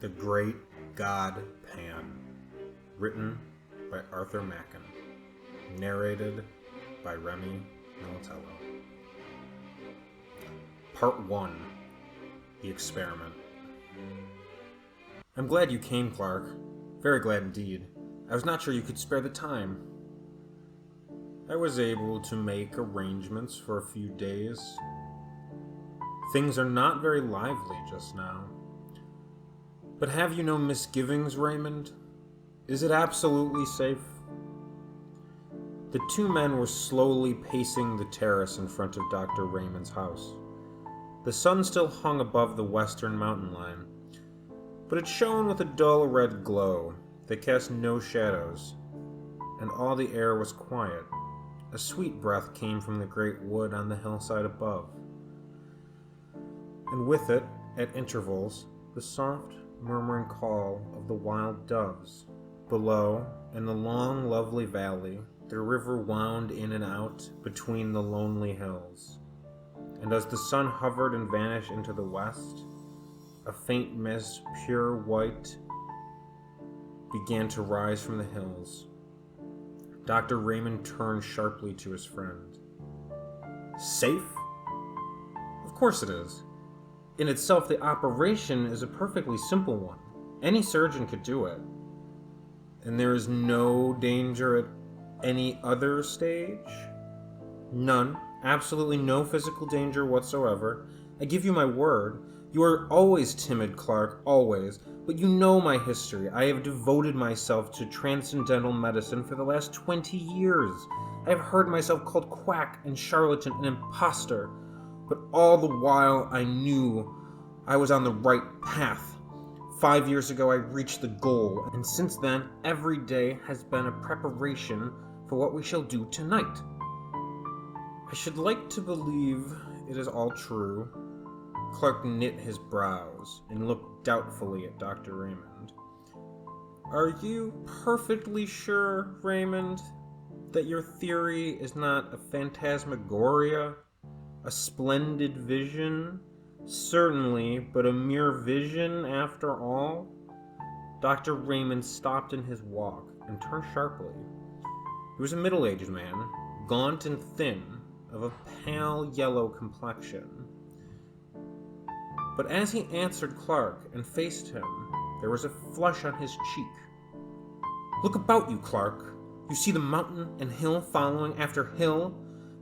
The Great God Pan. Written by Arthur Machen. Narrated by Remy, Militello. Part 1. The Experiment. I'm glad you came, Clark. Very glad indeed. I was not sure you could spare the time. I was able to make arrangements for a few days. Things are not very lively just now. But have you no misgivings, Raymond? Is it absolutely safe? The two men were slowly pacing the terrace in front of Dr. Raymond's house. The sun still hung above the western mountain line, but it shone with a dull red glow that cast no shadows, and all the air was quiet. A sweet breath came from the great wood on the hillside above, and with it, at intervals, the soft, murmuring call of the wild doves. Below, in the long, lovely valley, the river wound in and out between the lonely hills, and as the sun hovered and vanished into the west, a faint mist, pure white, began to rise from the hills. Dr. Raymond turned sharply to his friend. Safe? Of course it is. In itself, the operation is a perfectly simple one. Any surgeon could do it. And there is no danger at any other stage? None. Absolutely no physical danger whatsoever. I give you my word. You are always timid, Clark, always. But you know my history. I have devoted myself to transcendental medicine for the last 20 years. I have heard myself called quack and charlatan and imposter. But all the while I knew I was on the right path. 5 years ago I reached the goal, and since then every day has been a preparation for what we shall do tonight. I should like to believe it is all true. Clark knit his brows and looked doubtfully at Dr. Raymond. Are you perfectly sure, Raymond, that your theory is not a phantasmagoria? A splendid vision? Certainly, but a mere vision after all? Dr. Raymond stopped in his walk and turned sharply. He was a middle-aged man, gaunt and thin, of a pale yellow complexion. But as he answered Clark and faced him, there was a flush on his cheek. Look about you, Clark. You see the mountain and hill following after hill.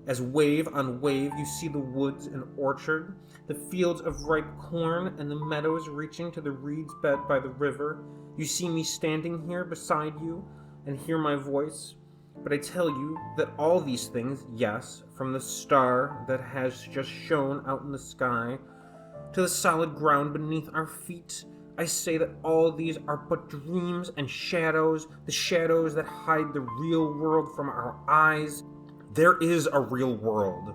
As wave on wave, you see the woods and orchard, the fields of ripe corn, and the meadows reaching to the reeds bed by the river. You see me standing here beside you and hear my voice. But I tell you that all these things, yes, from the star that has just shone out in the sky to the solid ground beneath our feet, I say that all these are but dreams and shadows, the shadows that hide the real world from our eyes. There is a real world,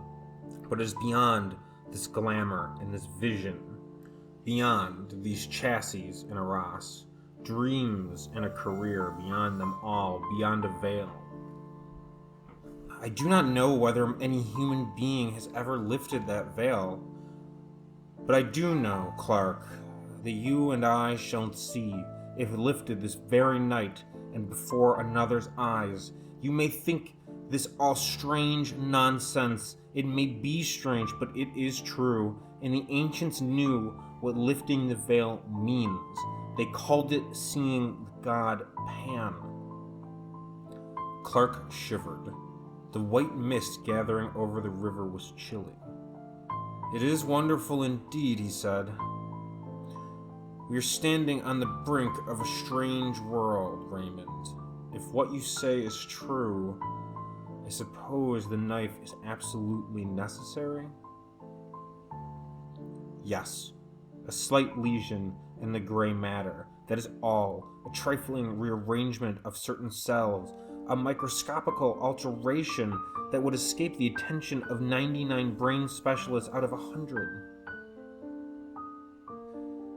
but it is beyond this glamour and this vision, beyond these chassis and a Ross, dreams and a career, beyond them all, beyond a veil. I do not know whether any human being has ever lifted that veil, but I do know, Clark, that you and I shall see, if lifted this very night and before another's eyes. You may think this all strange nonsense. It may be strange, but it is true, and the ancients knew what lifting the veil means. They called it seeing the god Pan. Clark shivered. The white mist gathering over the river was chilly. It is wonderful indeed, he said. We are standing on the brink of a strange world, Raymond. If what you say is true, I suppose the knife is absolutely necessary? Yes, a slight lesion in the gray matter, that is all. A trifling rearrangement of certain cells, a microscopical alteration that would escape the attention of 99 brain specialists out of 100.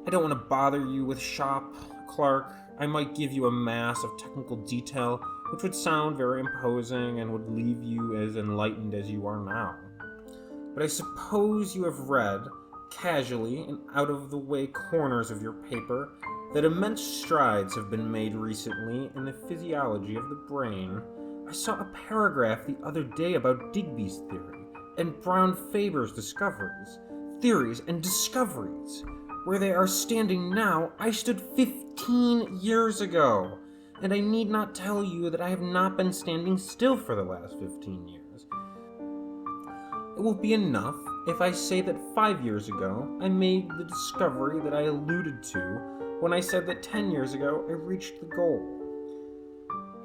I don't want to bother you with shop, Clark. I might give you a mass of technical detail which would sound very imposing and would leave you as enlightened as you are now. But I suppose you have read, casually in out-of-the-way corners of your paper, that immense strides have been made recently in the physiology of the brain. I saw a paragraph the other day about Digby's theory and Brown-Faber's discoveries. Theories and discoveries. Where they are standing now, I stood 15 years ago. And I need not tell you that I have not been standing still for the last 15 years. It will be enough if I say that 5 years ago I made the discovery that I alluded to when I said that 10 years ago I reached the goal.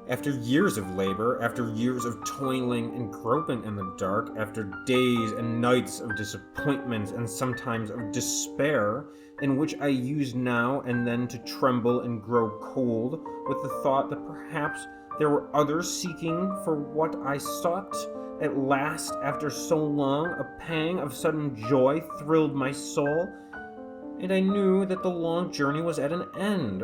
After years of labor, after years of toiling and groping in the dark, after days and nights of disappointment and sometimes of despair, in which I use now and then to tremble and grow cold with the thought that perhaps there were others seeking for what I sought, at last, after so long, a pang of sudden joy thrilled my soul, and I knew that the long journey was at an end,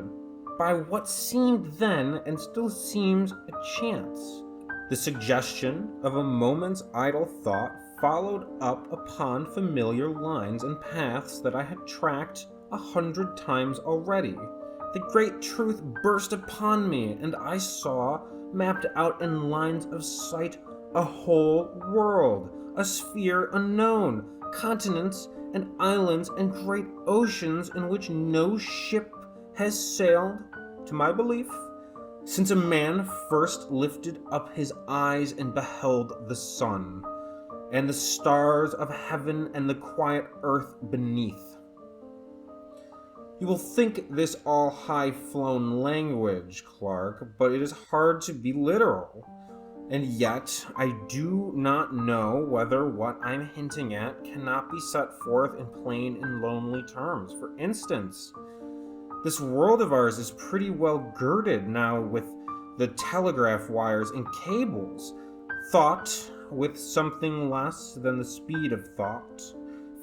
by what seemed then and still seems a chance. The suggestion of a moment's idle thought followed up upon familiar lines and paths that I had tracked 100 times already. The great truth burst upon me, and I saw, mapped out in lines of sight, a whole world, a sphere unknown, continents and islands and great oceans in which no ship has sailed, to my belief, since a man first lifted up his eyes and beheld the sun, and the stars of heaven and the quiet earth beneath. You will think this all high-flown language, Clark, but it is hard to be literal. And yet, I do not know whether what I'm hinting at cannot be set forth in plain and lonely terms. For instance, this world of ours is pretty well girded now with the telegraph wires and cables. Thought, with something less than the speed of thought,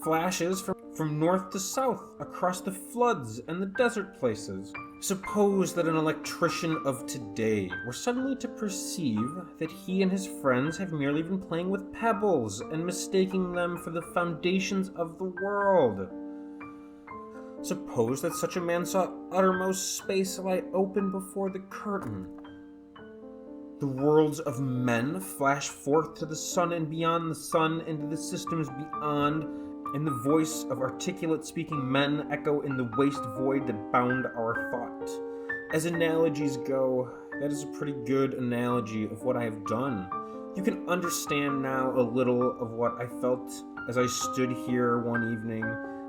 flashes from north to south across the floods and the desert places. Suppose that an electrician of today were suddenly to perceive that he and his friends have merely been playing with pebbles and mistaking them for the foundations of the world. Suppose that such a man saw uttermost space lie open before the curtain. The worlds of men flash forth to the sun and beyond the sun into the systems beyond, and the voice of articulate speaking men echo in the waste void that bound our thought. As analogies go, that is a pretty good analogy of what I have done. You can understand now a little of what I felt as I stood here one evening.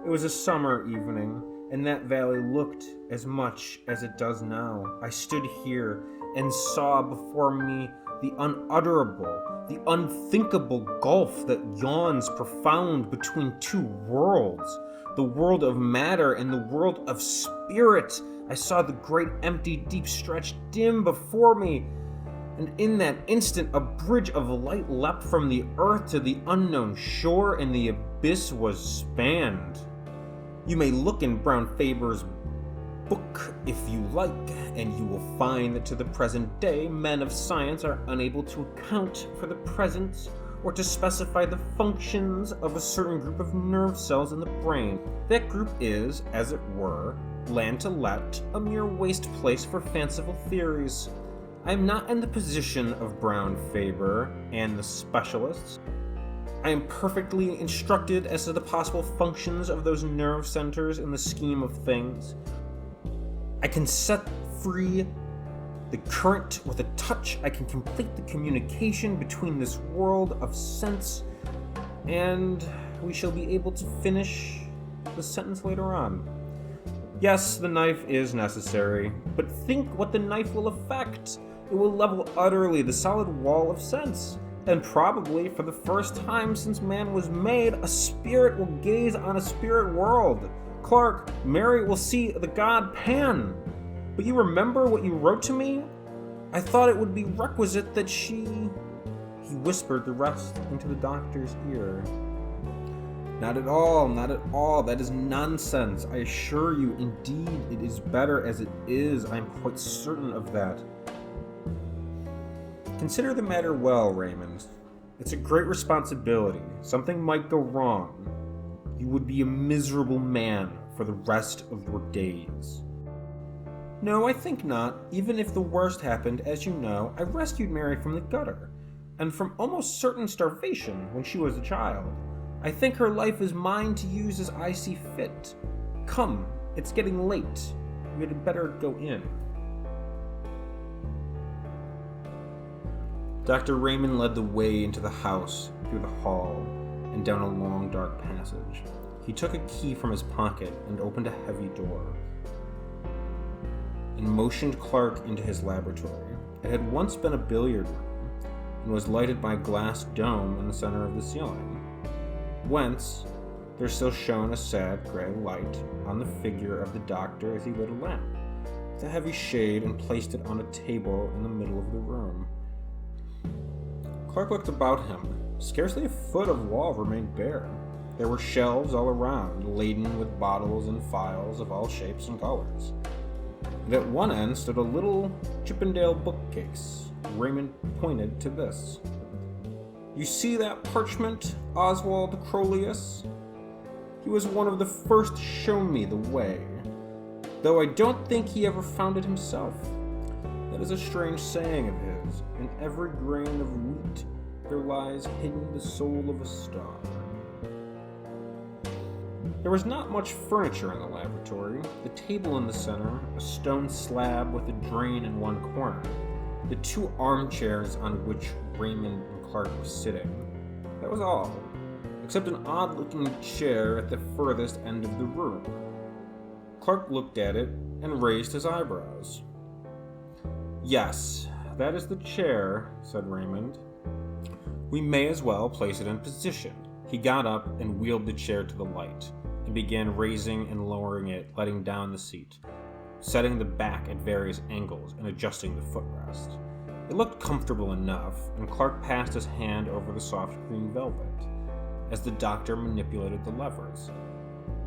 It was a summer evening, and that valley looked as much as it does now. I stood here and saw before me the unutterable, the unthinkable gulf that yawns profound between two worlds, the world of matter and the world of spirit. I saw the great empty deep stretch dim before me, and in that instant a bridge of light leapt from the earth to the unknown shore, and the abyss was spanned. You may look in Brown-Faber's book if you like, and you will find that to the present day men of science are unable to account for the presence or to specify the functions of a certain group of nerve cells in the brain. That group is, as it were, land to let, a mere waste place for fanciful theories. I am not in the position of Brown-Faber and the specialists. I am perfectly instructed as to the possible functions of those nerve centers in the scheme of things. I can set free the current with a touch. I can complete the communication between this world of sense, and we shall be able to finish the sentence later on. Yes, the knife is necessary, but think what the knife will effect. It will level utterly the solid wall of sense, and probably for the first time since man was made, a spirit will gaze on a spirit world. Clark, Mary will see the god Pan. But you remember what you wrote to me? I thought it would be requisite that she... He whispered the rest into the doctor's ear. Not at all, not at all. That is nonsense. I assure you, indeed, it is better as it is. I am quite certain of that. Consider the matter well, Raymond. It's a great responsibility. Something might go wrong. You would be a miserable man for the rest of your days. No, I think not. Even if the worst happened, as you know, I rescued Mary from the gutter, and from almost certain starvation when she was a child. I think her life is mine to use as I see fit. Come, it's getting late. We had better go in. Dr. Raymond led the way into the house, through the hall, and down a long, dark passage. He took a key from his pocket and opened a heavy door, and motioned Clark into his laboratory. It had once been a billiard room, and was lighted by a glass dome in the center of the ceiling, whence there still shone a sad gray light on the figure of the doctor as he lit a lamp, with a heavy shade, and placed it on a table in the middle of the room. Clark looked about him. Scarcely a foot of wall remained bare. There were shelves all around, laden with bottles and phials of all shapes and colors. And at one end stood a little Chippendale bookcase. Raymond pointed to this. You see that parchment, Oswald Crolius? He was one of the first to show me the way, though I don't think he ever found it himself. That is a strange saying of his. In every grain of wheat there lies hidden the soul of a star. There was not much furniture in the laboratory. The table in the center, a stone slab with a drain in one corner, the two armchairs on which Raymond and Clark were sitting. That was all, except an odd-looking chair at the furthest end of the room. Clark looked at it and raised his eyebrows. Yes, that is the chair, said Raymond. We may as well place it in position. He got up and wheeled the chair to the light, and began raising and lowering it, letting down the seat, setting the back at various angles, and adjusting the footrest. It looked comfortable enough, and Clark passed his hand over the soft green velvet, as the doctor manipulated the levers.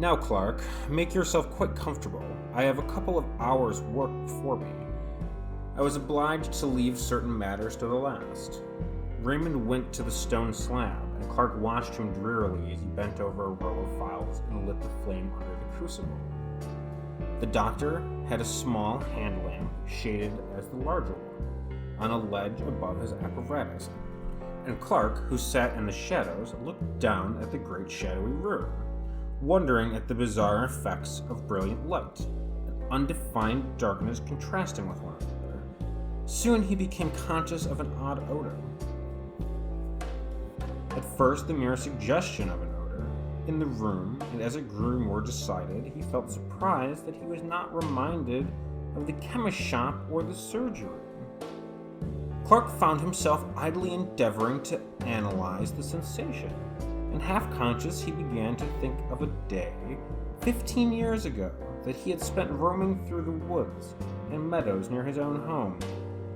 Now, Clark, make yourself quite comfortable. I have a couple of hours' work before me. I was obliged to leave certain matters to the last. Raymond went to the stone slab, and Clark watched him drearily as he bent over a row of files and lit the flame under the crucible. The doctor had a small hand lamp, shaded as the larger one, on a ledge above his apparatus, and Clark, who sat in the shadows, looked down at the great shadowy room, wondering at the bizarre effects of brilliant light and undefined darkness contrasting with one another. Soon he became conscious of an odd odor. At first, the mere suggestion of an odor in the room, and as it grew more decided, he felt surprised that he was not reminded of the chemist shop or the surgery. Clark found himself idly endeavoring to analyze the sensation, and half-conscious he began to think of a day, 15 years ago, that he had spent roaming through the woods and meadows near his own home.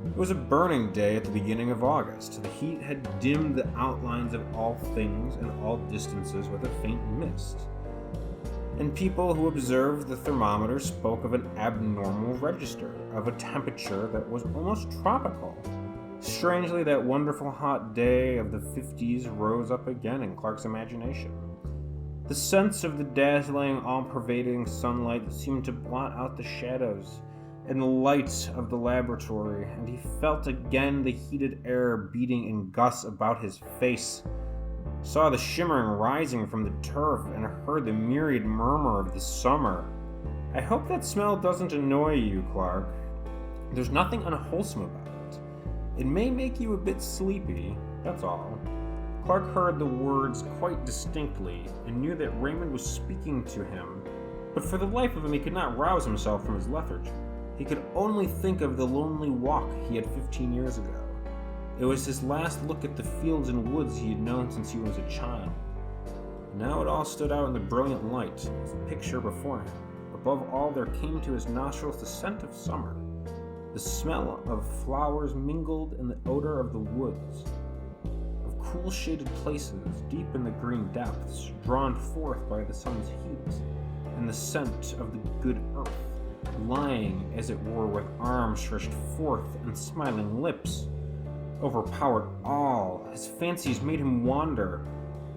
It was a burning day at the beginning of August. The heat had dimmed the outlines of all things and all distances with a faint mist, and people who observed the thermometer spoke of an abnormal register, of a temperature that was almost tropical. Strangely, that wonderful hot day of the 50s rose up again in Clark's imagination. The sense of the dazzling, all-pervading sunlight seemed to blot out the shadows and the lights of the laboratory, and he felt again the heated air beating in gusts about his face, saw the shimmering rising from the turf, and heard the myriad murmur of the summer. I hope that smell doesn't annoy you, Clark. There's nothing unwholesome about it. It may make you a bit sleepy, that's all. Clark heard the words quite distinctly, and knew that Raymond was speaking to him, but for the life of him he could not rouse himself from his lethargy. He could only think of the lonely walk he had 15 years ago. It was his last look at the fields and woods he had known since he was a child. Now it all stood out in the brilliant light, as a picture before him. Above all, there came to his nostrils the scent of summer, the smell of flowers mingled in the odor of the woods, of cool shaded places deep in the green depths, drawn forth by the sun's heat, and the scent of the good earth, lying, as it were, with arms stretched forth and smiling lips, overpowered all. His fancies made him wander,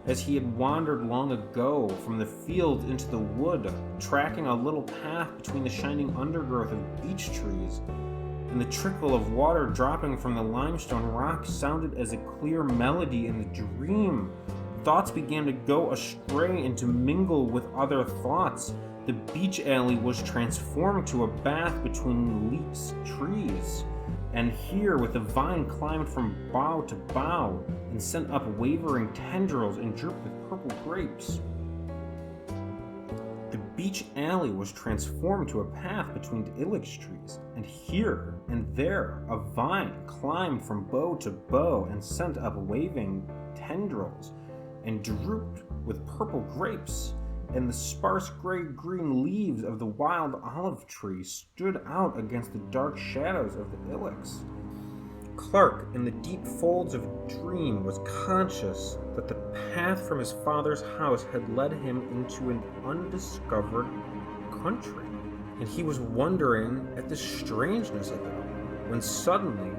as he had wandered long ago from the field into the wood, tracking a little path between the shining undergrowth of beech trees, and the trickle of water dropping from the limestone rock sounded as a clear melody in the dream. Thoughts began to go astray and to mingle with other thoughts. The beech alley was transformed to a bath between leafs trees, and here, with the vine climbed from bough to bough and sent up wavering tendrils and dripped with purple grapes. The beech alley was transformed to a path between ilex trees, and here and there a vine climbed from bough to bough and sent up waving tendrils and drooped with purple grapes, and the sparse gray-green leaves of the wild olive tree stood out against the dark shadows of the ilex. Clark, in the deep folds of dream, was conscious that the path from his father's house had led him into an undiscovered country, and he was wondering at the strangeness of it all, when suddenly,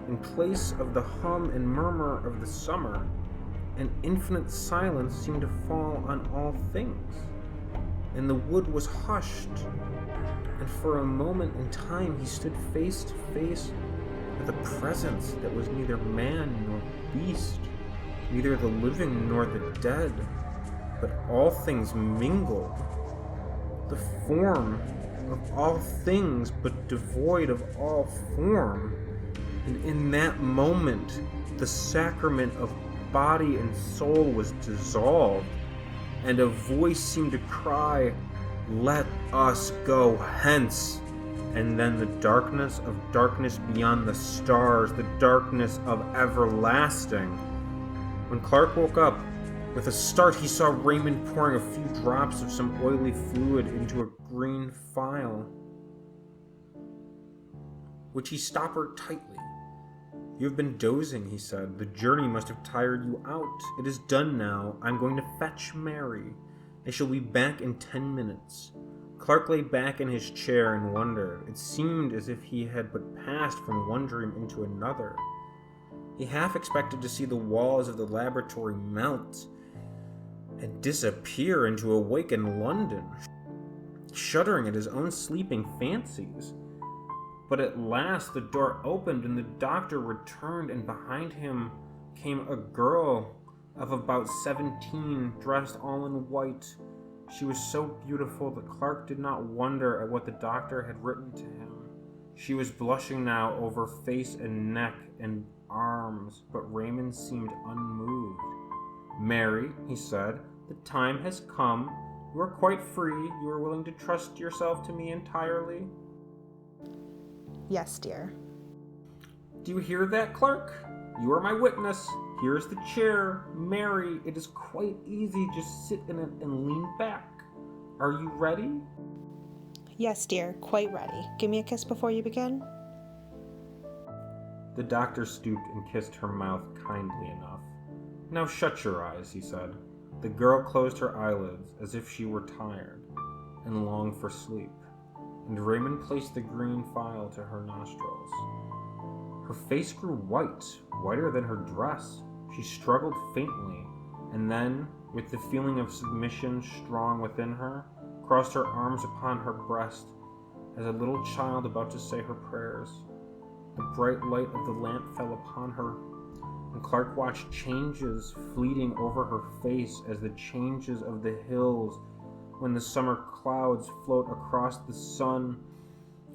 in place of the hum and murmur of the summer, an infinite silence seemed to fall on all things, and the wood was hushed, and for a moment in time he stood face to face with a presence that was neither man nor beast, neither the living nor the dead, but all things mingled, the form of all things but devoid of all form, and in that moment the sacrament of body and soul was dissolved, and a voice seemed to cry, "Let us go hence." And then the darkness of darkness beyond the stars, the darkness of everlasting. When Clark woke up, with a start he saw Raymond pouring a few drops of some oily fluid into a green phial, which he stoppered tightly. "You have been dozing," he said. "The journey must have tired you out. It is done now. I'm going to fetch Mary. I shall be back in 10 minutes. Clark lay back in his chair and wondered. It seemed as if he had but passed from one dream into another. He half expected to see the walls of the laboratory melt and disappear into awakened London, shuddering at his own sleeping fancies. But at last the door opened and the doctor returned, and behind him came a girl of about 17, dressed all in white. She was so beautiful that Clark did not wonder at what the doctor had written to him. She was blushing now over face and neck and arms, but Raymond seemed unmoved. "Mary," he said, "the time has come. You are quite free. You are willing to trust yourself to me entirely?" "Yes, dear." "Do you hear that, Clark? You are my witness. Here is the chair. Mary, it is quite easy. Just sit in it and lean back. Are you ready?" "Yes, dear, quite ready. Give me a kiss before you begin." The doctor stooped and kissed her mouth kindly enough. "Now shut your eyes," he said. The girl closed her eyelids as if she were tired and longed for sleep, and Raymond placed the green phial to her nostrils. Her face grew white, whiter than her dress. She struggled faintly, and then, with the feeling of submission strong within her, crossed her arms upon her breast, as a little child about to say her prayers. The bright light of the lamp fell upon her, and Clark watched changes fleeting over her face as the changes of the hills when the summer clouds float across the sun.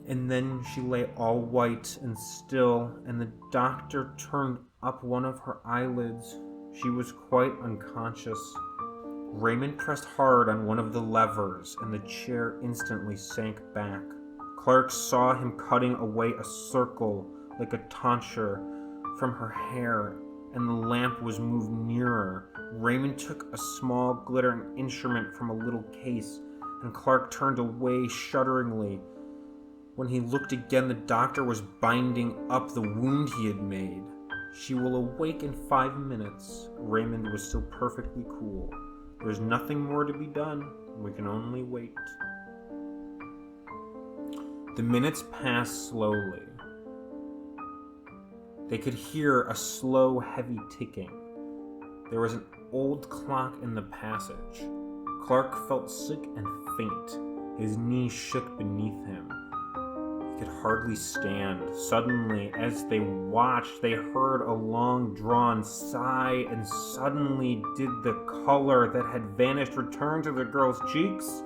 And then she lay all white and still, and the doctor turned up one of her eyelids. She was quite unconscious. Raymond pressed hard on one of the levers, and the chair instantly sank back. Clark saw him cutting away a circle like a tonsure from her hair, and the lamp was moved nearer. Raymond took a small glittering instrument from a little case, and Clark turned away shudderingly. When he looked again, the doctor was binding up the wound he had made. "She will awake in 5 minutes." Raymond was still perfectly cool. "There's nothing more to be done. We can only wait." The minutes passed slowly. They could hear a slow, heavy ticking. There was an old clock in the passage. Clark felt sick and faint. His knees shook beneath him. He could hardly stand. Suddenly, as they watched, they heard a long-drawn sigh, and suddenly did the color that had vanished return to the girl's cheeks.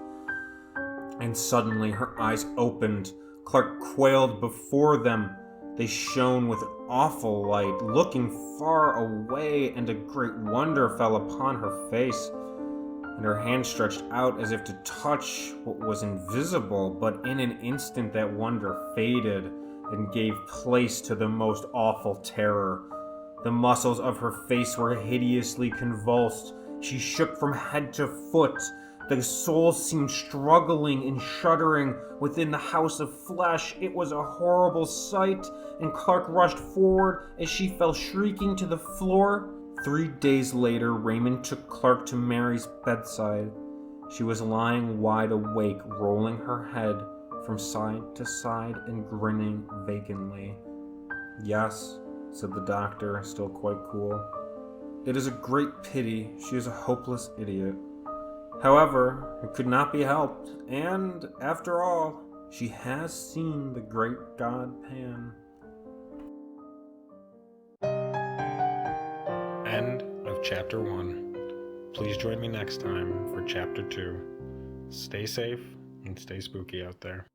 And suddenly her eyes opened. Clark quailed before them. They shone with an awful light, looking far away, and a great wonder fell upon her face. And her hand stretched out as if to touch what was invisible, but in an instant that wonder faded and gave place to the most awful terror. The muscles of her face were hideously convulsed. She shook from head to foot. The soul seemed struggling and shuddering within the house of flesh. It was a horrible sight, and Clark rushed forward as she fell shrieking to the floor. 3 days later, Raymond took Clark to Mary's bedside. She was lying wide awake, rolling her head from side to side and grinning vacantly. "Yes," said the doctor, still quite cool. "It is a great pity. She is a hopeless idiot. However, it could not be helped, and, after all, she has seen the great god Pan." End of Chapter 1. Please join me next time for Chapter 2. Stay safe and stay spooky out there.